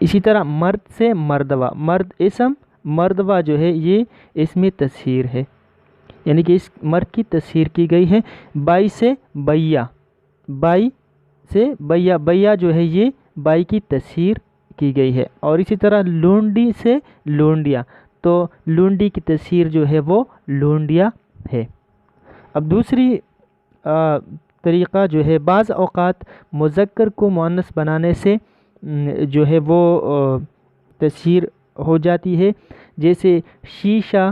اسی طرح مرد سے مردوا، مرد اسم، مردوا جو ہے یہ اسم تصہیر ہے، یعنی کہ اس مرد کی تصہیر کی گئی ہے۔ بائی سے بیا، بائی سے بیا، بیا جو ہے یہ بائی کی تصہیر کی گئی ہے۔ اور اسی طرح لونڈی سے لونڈیا، تو لونڈی کی تصہیر جو ہے وہ لونڈیا ہے۔ اب دوسری طریقہ جو ہے، بعض اوقات مذکر کو مؤنث بنانے سے جو ہے وہ تصہیر ہو جاتی ہے، جیسے شیشہ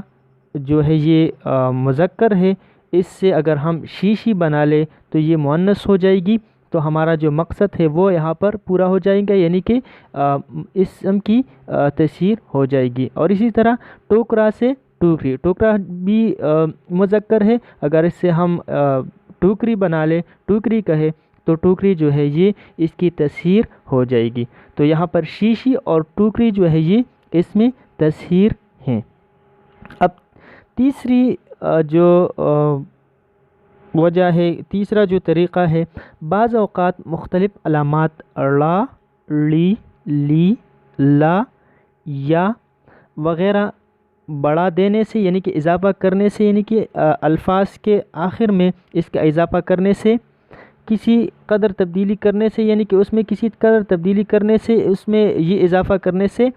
جو ہے یہ مذکر ہے، اس سے اگر ہم شیشی بنا لیں تو یہ مؤنث ہو جائے گی، تو ہمارا جو مقصد ہے وہ یہاں پر پورا ہو جائے گا، یعنی کہ اسم کی تصہیر ہو جائے گی۔ اور اسی طرح ٹوکرا سے ٹوکری، ٹوکرا بھی مذکر ہے، اگر اس سے ہم ٹوکری بنا لیں، ٹوکری کہے تو ٹوکری جو ہے یہ اس کی تصہیر ہو جائے گی۔ تو یہاں پر شیشی اور ٹوکری جو ہے یہ اس میں تصہیر ہیں۔ اب تیسری جو وجہ ہے، تیسرا جو طریقہ ہے، بعض اوقات مختلف علامات لا، لی، لی، لا یا وغیرہ بڑھا دینے سے، یعنی کہ اضافہ کرنے سے، یعنی کہ الفاظ کے آخر میں اس کا اضافہ کرنے سے، کسی قدر تبدیلی کرنے سے، یعنی کہ اس میں کسی قدر تبدیلی کرنے سے، اس میں یہ اضافہ کرنے سے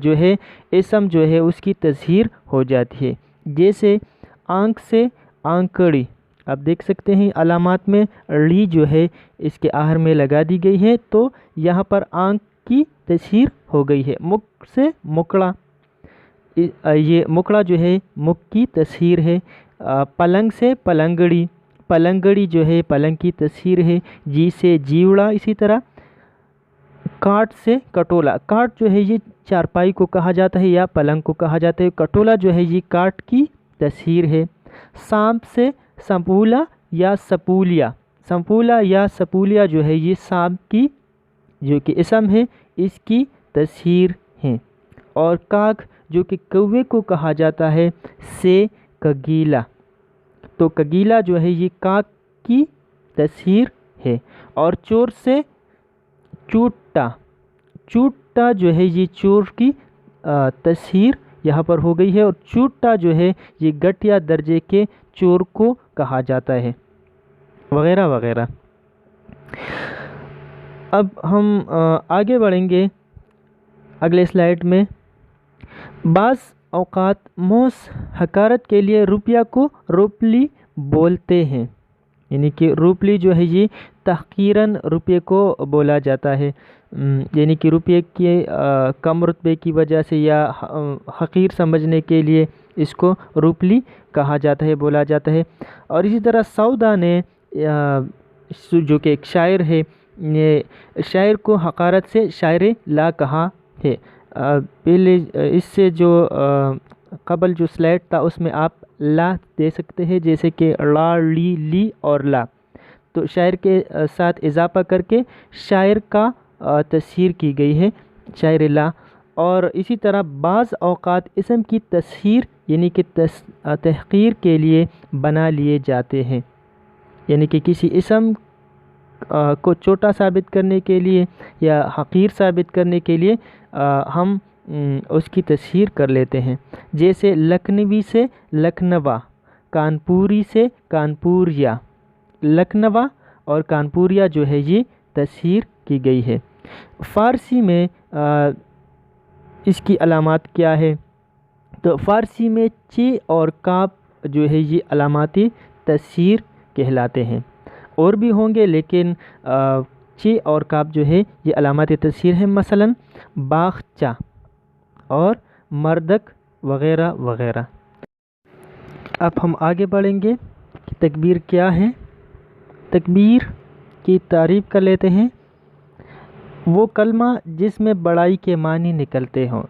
جو ہے اسم جو ہے اس کی تصہیر ہو جاتی ہے۔ جیسے آنکھ سے آنکڑی، آپ دیکھ سکتے ہیں علامات میں لی جو ہے اس کے آخر میں لگا دی گئی ہے، تو یہاں پر آنکھ کی تصہیر ہو گئی ہے۔ مکھ سے مکڑا، یہ مکڑا جو ہے مکھ کی تصہیر ہے۔ پلنگ سے پلنگڑی، پلنگڑی جو ہے پلنگ کی تصہیر ہے۔ جی سے جیوڑا، اسی طرح کاٹ سے کٹولا، کاٹ جو ہے یہ چارپائی کو کہا جاتا ہے یا پلنگ کو کہا جاتا ہے، کٹولا جو ہے یہ کاٹ کی تصہیر ہے۔ سانپ سے سنپولا یا سپولیا، سنپولا یا سپولیا جو ہے یہ سانپ کی جو کہ اسم ہے اس کی تصہیر ہے۔ اور کاگ جو کہ کوے کو کہا جاتا ہے، سے کگیلا، تو کگیلا جو ہے یہ کاگ کی تصہیر ہے۔ اور چور سے چوٹا، چوٹا جو ہے یہ چور کی تصہیر یہاں پر ہو گئی ہے، اور چوٹا جو ہے یہ گھٹیا درجے کے چور کو کہا جاتا ہے، وغیرہ وغیرہ۔ اب ہم آگے بڑھیں گے اگلے سلائیڈ میں۔ بعض اوقات موس حقارت کے لیے روپیہ کو روپلی بولتے ہیں، یعنی کہ روپلی جو ہے یہ تحقیراً روپے کو بولا جاتا ہے، یعنی کہ روپے کے کم رتبے کی وجہ سے یا حقیر سمجھنے کے لیے اس کو روپلی کہا جاتا ہے، بولا جاتا ہے۔ اور اسی طرح سودا نے جو کہ ایک شاعر ہے، شاعر کو حقارت سے شاعر لا کہا ہے۔ پہلے اس سے جو قبل جو سلائڈ تھا اس میں آپ لا دے سکتے ہیں، جیسے کہ لا، لی، لی اور لا، تو شاعر کے ساتھ اضافہ کر کے شاعر کا تصہیر کی گئی ہے، شاعر لا۔ اور اسی طرح بعض اوقات اسم کی تصہیر یعنی کہ تحقیر کے لیے بنا لیے جاتے ہیں، یعنی کہ کسی اسم کو چھوٹا ثابت کرنے کے لیے یا حقیر ثابت کرنے کے لیے ہم اس کی تصہیر کر لیتے ہیں، جیسے لکھنوی سے لکھنوا، کانپوری سے کانپوریا، لکھنوا اور کانپوریا جو ہے یہ تصہیر کی گئی ہے۔ فارسی میں اس کی علامات کیا ہے؟ تو فارسی میں چ اور کاف جو ہے یہ علاماتی تصہیر کہلاتے ہیں، اور بھی ہوں گے لیکن چ اور کاف جو ہے یہ علاماتی تصہیر ہے، مثلا باغچہ اور مردک وغیرہ وغیرہ۔ اب ہم آگے بڑھیں گے کہ تکبیر کیا ہے۔ تکبیر کی تعریف کر لیتے ہیں۔ وہ کلمہ جس میں بڑائی کے معنی نکلتے ہوں،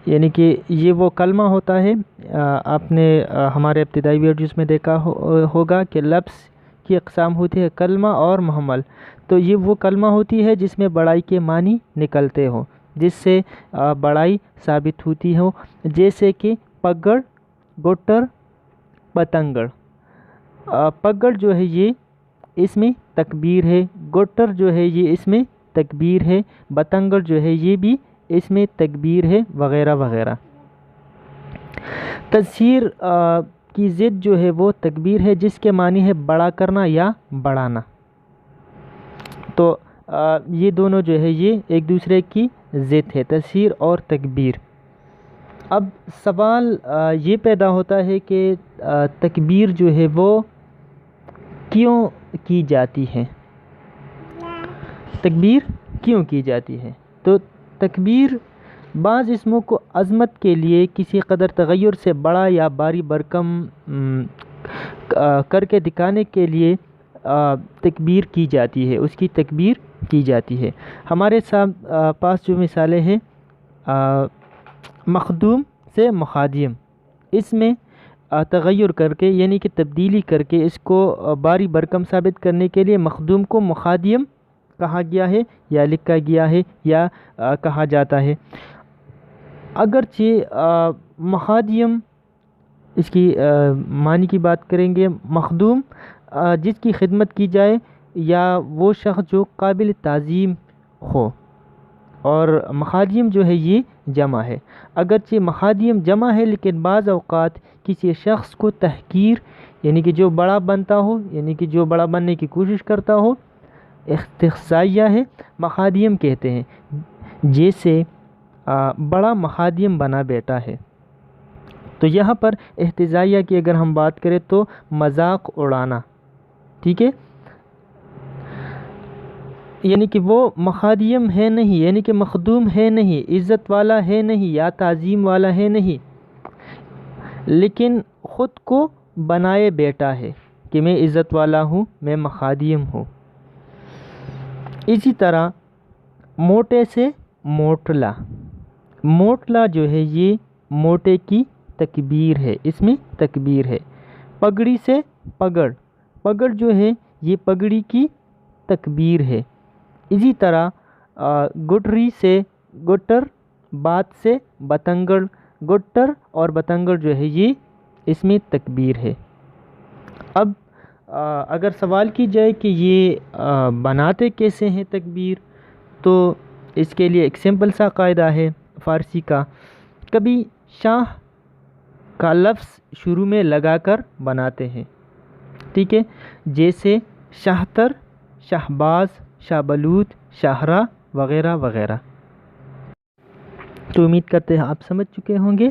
یعنی کہ یہ وہ کلمہ ہوتا ہے، آپ نے ہمارے ابتدائی ویڈیوز میں دیکھا ہوگا کہ لفظ کی اقسام ہوتی ہے کلمہ اور محمل، تو یہ وہ کلمہ ہوتی ہے جس میں بڑائی کے معنی نکلتے ہوں، جس سے بڑائی ثابت ہوتی ہو، جیسے کہ پگڑ، گٹر، پتنگڑ۔ پگڑ جو ہے یہ اس میں تکبیر ہے، گٹر جو ہے یہ اس میں تکبیر ہے، بتنگڑ جو ہے یہ بھی اس میں تکبیر ہے، وغیرہ وغیرہ۔ تصہیر کی ضد جو ہے وہ تکبیر ہے، جس کے معنی ہے بڑا کرنا یا بڑھانا۔ تو یہ دونوں جو ہے یہ ایک دوسرے کی ضد ہے، تصہیر اور تکبیر۔ اب سوال یہ پیدا ہوتا ہے کہ تکبیر جو ہے وہ کیوں کی جاتی ہے؟ تکبیر کیوں کی جاتی ہے؟ تو تکبیر بعض اسموں کو عظمت کے لیے کسی قدر تغیر سے بڑا یا باری برکم کر کے دکھانے کے لیے تکبیر کی جاتی ہے، اس کی تکبیر کی جاتی ہے۔ ہمارے پاس جو مثالیں ہیں مخدوم سے مخادیم، اس میں تغیر کر کے یعنی کہ تبدیلی کر کے اس کو باری برکم ثابت کرنے کے لیے مخدوم کو مخادیم کہا گیا ہے یا لکھا گیا ہے یا کہا جاتا ہے۔ اگرچہ مخادیم اس کی معنی کی بات کریں گے، مخدوم جس کی خدمت کی جائے یا وہ شخص جو قابل تعظیم ہو، اور مخادیم جو ہے یہ جمع ہے۔ اگرچہ مخادیم جمع ہے لیکن بعض اوقات کسی شخص کو تحقیر یعنی کہ جو بڑا بنتا ہو، یعنی کہ جو بڑا بننے کی کوشش کرتا ہو، استحضائیہ ہے، مخادیم کہتے ہیں۔ جیسے بڑا مخادیم بنا بیٹا ہے، تو یہاں پر استحضائیہ کی اگر ہم بات کریں تو مذاق اڑانا، ٹھیک ہے، یعنی کہ وہ مخادیم ہے نہیں، یعنی کہ مخدوم ہے نہیں، عزت والا ہے نہیں یا تعظیم والا ہے نہیں، لیکن خود کو بنائے بیٹا ہے کہ میں عزت والا ہوں، میں مخادیم ہوں۔ اسی طرح موٹے سے موٹلا، موٹلا جو ہے یہ موٹے کی تکبیر ہے، اس میں تکبیر ہے۔ پگڑی سے پگڑ، پگڑ جو ہے یہ پگڑی کی تکبیر ہے۔ اسی طرح گٹری سے گٹر، بات سے بتنگڑ، گٹر اور بتنگڑ جو ہے یہ اس میں تکبیر ہے۔ اب اگر سوال کی جائے کہ یہ بناتے کیسے ہیں تکبیر، تو اس کے لیے ایک سمپل سا قاعدہ ہے فارسی کا، کبھی شاہ کا لفظ شروع میں لگا کر بناتے ہیں، ٹھیک ہے، جیسے شاہتر، شہباز، شاہ بلوت، شاہراہ وغیرہ وغیرہ۔ تو امید کرتے ہیں آپ سمجھ چکے ہوں گے۔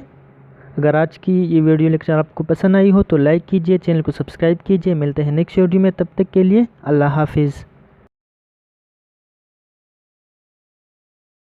اگر آج کی یہ ویڈیو لیکچر آپ کو پسند آئی ہو تو لائک کیجئے، چینل کو سبسکرائب کیجئے۔ ملتے ہیں نیکسٹ ویڈیو میں، تب تک کے لیے اللہ حافظ۔